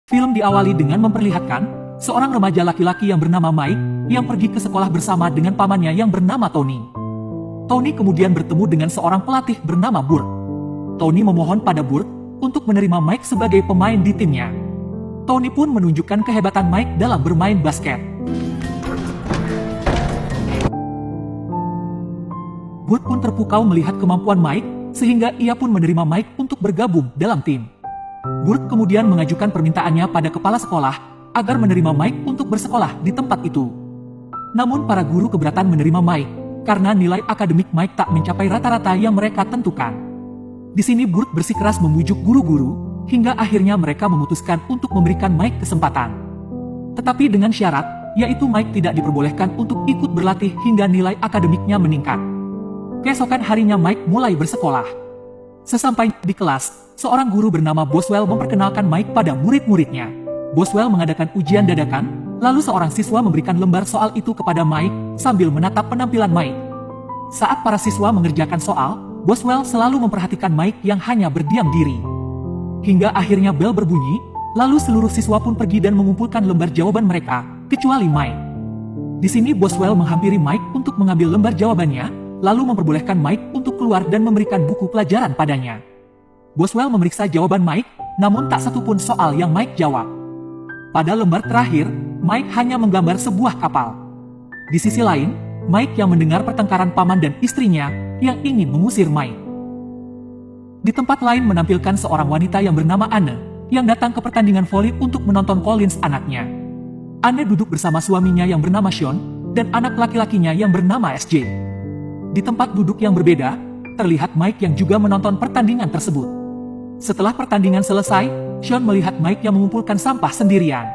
Film diawali dengan memperlihatkan seorang remaja laki-laki yang bernama Mike yang pergi ke sekolah bersama dengan pamannya yang bernama Tony. Tony kemudian bertemu dengan seorang pelatih bernama Burt. Tony memohon pada Burt untuk menerima Mike sebagai pemain di timnya. Tony pun menunjukkan kehebatan Mike dalam bermain basket. Burt pun terpukau melihat kemampuan Mike, sehingga ia pun menerima Mike untuk bergabung dalam tim. Burt kemudian mengajukan permintaannya pada kepala sekolah agar menerima Mike untuk bersekolah di tempat itu. Namun para guru keberatan menerima Mike karena nilai akademik Mike tak mencapai rata-rata yang mereka tentukan. Di sini Burt bersikeras membujuk guru-guru hingga akhirnya mereka memutuskan untuk memberikan Mike kesempatan. Tetapi dengan syarat, yaitu Mike tidak diperbolehkan untuk ikut berlatih hingga nilai akademiknya meningkat. Keesokan harinya Mike mulai bersekolah. Sesampai di kelas, seorang guru bernama Boswell memperkenalkan Mike pada murid-muridnya. Boswell mengadakan ujian dadakan, lalu seorang siswa memberikan lembar soal itu kepada Mike sambil menatap penampilan Mike. Saat para siswa mengerjakan soal, Boswell selalu memperhatikan Mike yang hanya berdiam diri. Hingga akhirnya bel berbunyi, lalu seluruh siswa pun pergi dan mengumpulkan lembar jawaban mereka, kecuali Mike. Di sini Boswell menghampiri Mike untuk mengambil lembar jawabannya, lalu memperbolehkan Mike untuk keluar dan memberikan buku pelajaran padanya. Boswell memeriksa jawaban Mike, namun tak satupun soal yang Mike jawab. Pada lembar terakhir, Mike hanya menggambar sebuah kapal. Di sisi lain, Mike yang mendengar pertengkaran paman dan istrinya yang ingin mengusir Mike. Di tempat lain menampilkan seorang wanita yang bernama Anne, yang datang ke pertandingan voli untuk menonton Collins anaknya. Anne duduk bersama suaminya yang bernama Sean, dan anak laki-lakinya yang bernama SJ. Di tempat duduk yang berbeda, terlihat Mike yang juga menonton pertandingan tersebut. Setelah pertandingan selesai, Sean melihat Mike yang mengumpulkan sampah sendirian.